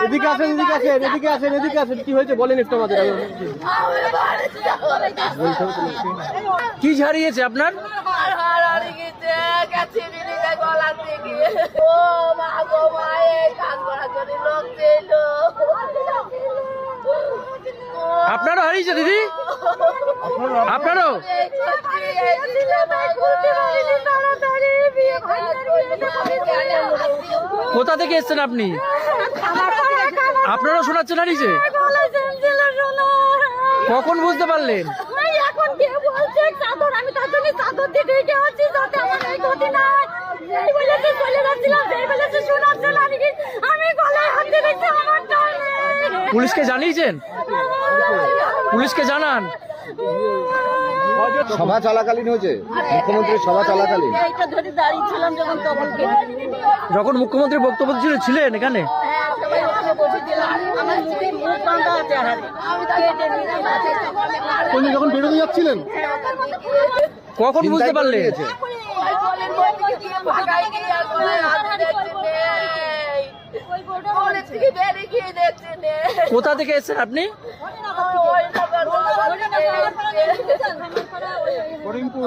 এদিকে আসেন, এদিকে আসেন, এদিকে আসেন, এদিকে আসেন। কি হয়েছে বলেন একটু আমাদের। কি হারিয়েছে আপনার? আপনারও হারিয়েছে দিদি? আপনারও? কোথা থেকে এসছেন আপনি? আপনারও শোনাচ্ছেন হারিয়েছে? কখন বুঝতে পারলেন? পুলিশকে জানিয়েছেন? পুলিশকে জানান। সভা চলাকালীন হয়েছে, মুখ্যমন্ত্রীর সভা চলাকালীন। যখন মুখ্যমন্ত্রী বক্তব্য ছিলেন এখানে? যখন বেরোতে যাচ্ছিলেন? কখন বুঝতে পারলেন? কোথা থেকে এসেছেন আপনি? করিমপুর।